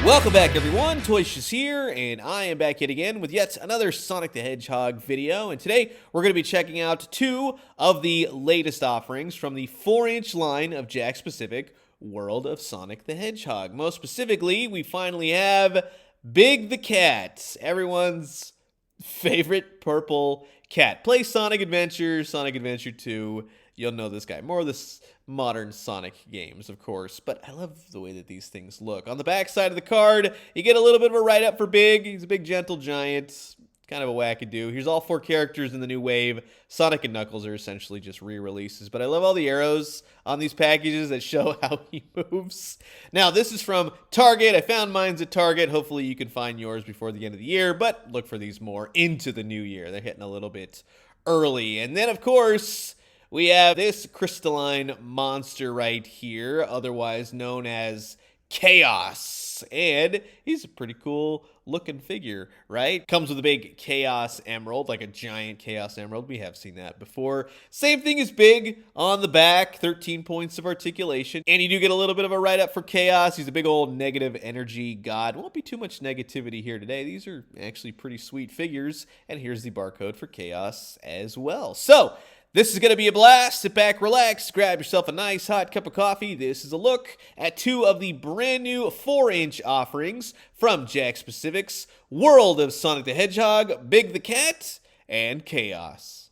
Welcome back, everyone. Toyshiz here, and I am back yet again with yet another Sonic the Hedgehog video. And today we're going to be checking out two of the latest offerings from the 4-inch line of Jakks Pacific World of Sonic the Hedgehog. Most specifically, we finally have Big the Cat, everyone's favorite purple cat. Play Sonic Adventure, Sonic Adventure 2. You'll know this guy. More of this modern Sonic games, of course, but I love the way that these things look. On the back side of the card, you get a little bit of a write-up for Big. He's a big, gentle giant, kind of a wackadoo. Here's all 4 characters in the new wave. Sonic and Knuckles are essentially just re-releases, but I love all the arrows on these packages that show how he moves. Now, this is from Target. I found mine's at Target. Hopefully, you can find yours before the end of the year, but look for these more into the new year. They're hitting a little bit early. And then, of course, we have this crystalline monster right here, otherwise known as Chaos. And he's a pretty cool looking figure, right? Comes with a big Chaos Emerald, like a giant Chaos Emerald. We have seen that before. Same thing as Big on the back, 13 points of articulation. And you do get a little bit of a write-up for Chaos. He's a big old negative energy god. Won't be too much negativity here today. These are actually pretty sweet figures. And here's the barcode for Chaos as well. So, this is going to be a blast. Sit back, relax, grab yourself a nice hot cup of coffee. This is a look at two of the brand new 4-inch offerings from Jakks Pacific's World of Sonic the Hedgehog, Big the Cat, and Chaos.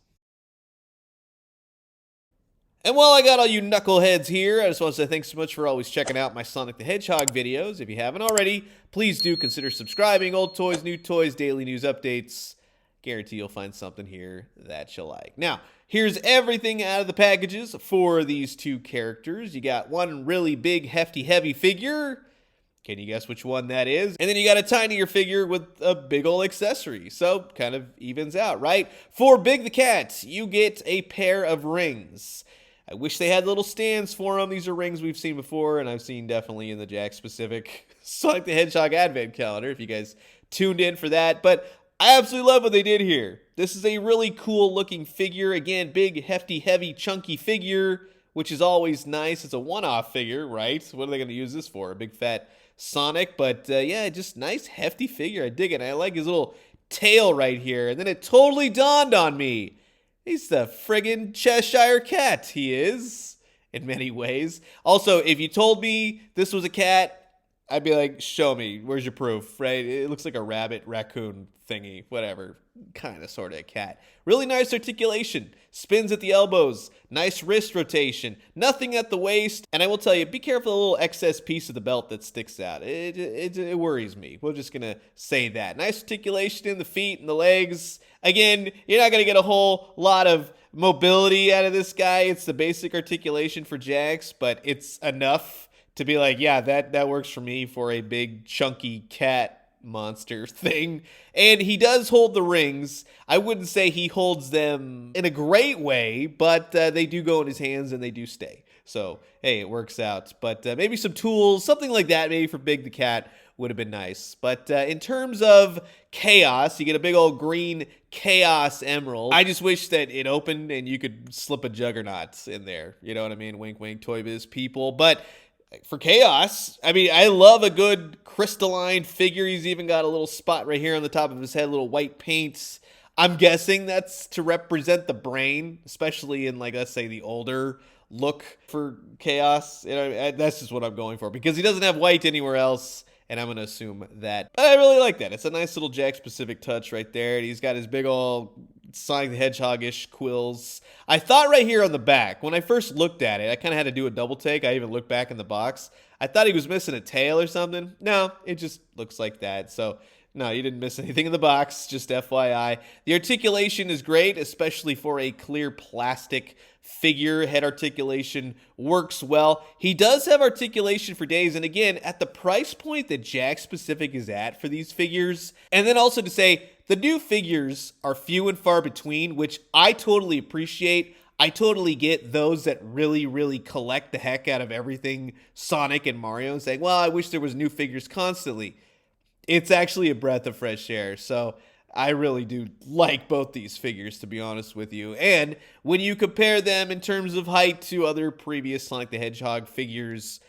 And while I got all you knuckleheads here, I just want to say thanks so much for always checking out my Sonic the Hedgehog videos. If you haven't already, please do consider subscribing. Old toys, new toys, daily news updates. Guarantee you'll find something here that you like. Now, here's everything out of the packages for these two characters. You got one really big, hefty, heavy figure. Can you guess which one that is? And then you got a tinier figure with a big old accessory. So, kind of evens out, right? For Big the Cat, you get a pair of rings. I wish they had little stands for them. These are rings we've seen before, and I've seen definitely in the Jakks Pacific Sonic the Hedgehog Advent Calendar, if you guys tuned in for that. But I absolutely love what they did here. This is a really cool looking figure. Again, big, hefty, heavy, chunky figure, which is always nice. It's a one-off figure, right? What are they going to use this for? A big fat Sonic? But yeah, just nice, hefty figure. I dig it. I like his little tail right here. And then it totally dawned on me. He's the friggin' Cheshire Cat. He is, in many ways. Also, if you told me this was a cat, I'd be like, show me. Where's your proof, right? It looks like a rabbit, raccoon thingy, whatever. Kind of, sort of a cat. Really nice articulation. Spins at the elbows. Nice wrist rotation. Nothing at the waist. And I will tell you, be careful of the little excess piece of the belt that sticks out. It worries me. We're just going to say that. Nice articulation in the feet and the legs. Again, you're not going to get a whole lot of mobility out of this guy. It's the basic articulation for Jakks, but it's enough to be like, yeah, that works for me for a big, chunky cat monster thing. And he does hold the rings. I wouldn't say he holds them in a great way, but they do go in his hands and they do stay. So, hey, it works out. But maybe some tools, something like that, maybe for Big the Cat would have been nice. But in terms of Chaos, you get a big old green Chaos Emerald. I just wish that it opened and you could slip a Juggernaut in there. You know what I mean? Wink, wink, Toy Biz people. But for Chaos, I mean, I love a good crystalline figure. He's even got a little spot right here on the top of his head, little white paint. I'm guessing that's to represent the brain, especially in, like, let's say, the older look for Chaos. You know, that's just what I'm going for, because he doesn't have white anywhere else, and I'm going to assume that. But I really like that. It's a nice little Jakks Pacific touch right there. And he's got his big old Sonic the Hedgehog-ish quills. I thought right here on the back, when I first looked at it, I kind of had to do a double take. I even looked back in the box. I thought he was missing a tail or something. No, it just looks like that. So, no, you didn't miss anything in the box, just FYI. The articulation is great, especially for a clear plastic figure. Head articulation works well. He does have articulation for days, and again, at the price point that Jakks Pacific is at for these figures. And then also to say, the new figures are few and far between, which I totally appreciate. I totally get those that really, really collect the heck out of everything Sonic and Mario and saying, well, I wish there was new figures constantly. It's actually a breath of fresh air. So I really do like both these figures, to be honest with you. And when you compare them in terms of height to other previous Sonic the Hedgehog figures,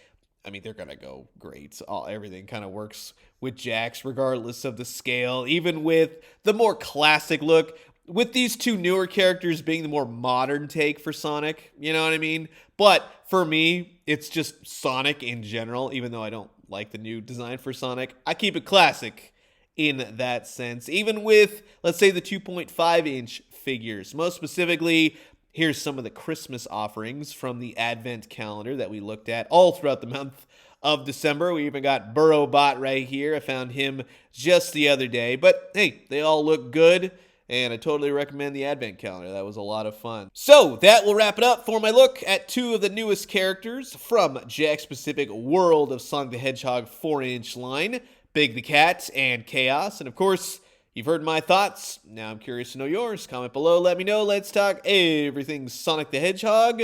I mean, they're gonna go great. Everything kind of works with Jakks, regardless of the scale. Even with the more classic look, with these two newer characters being the more modern take for Sonic, you know what I mean? But for me, it's just Sonic in general. Even though I don't like the new design for Sonic, I keep it classic in that sense. Even with, let's say, the 2.5-inch figures, most specifically. Here's some of the Christmas offerings from the Advent calendar that we looked at all throughout the month of December. We even got Burrowbot right here. I found him just the other day. But hey, they all look good, and I totally recommend the Advent calendar. That was a lot of fun. So that will wrap it up for my look at two of the newest characters from Jakks Pacific World of Sonic the Hedgehog 4-inch line, Big the Cat and Chaos. And of course, you've heard my thoughts. Now I'm curious to know yours. Comment below. Let me know. Let's talk everything Sonic the Hedgehog.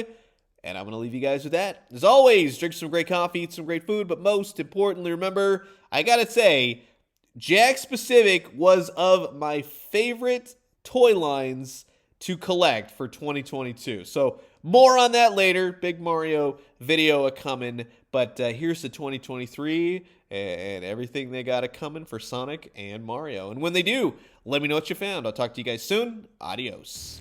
And I'm going to leave you guys with that. As always, drink some great coffee, eat some great food. But most importantly, remember, I got to say, Jakks Pacific was of my favorite toy lines to collect for 2022. So more on that later. Big Mario video a-coming. But here's the 2023 and everything they got a-coming for Sonic and Mario. And when they do, let me know what you found. I'll talk to you guys soon. Adios.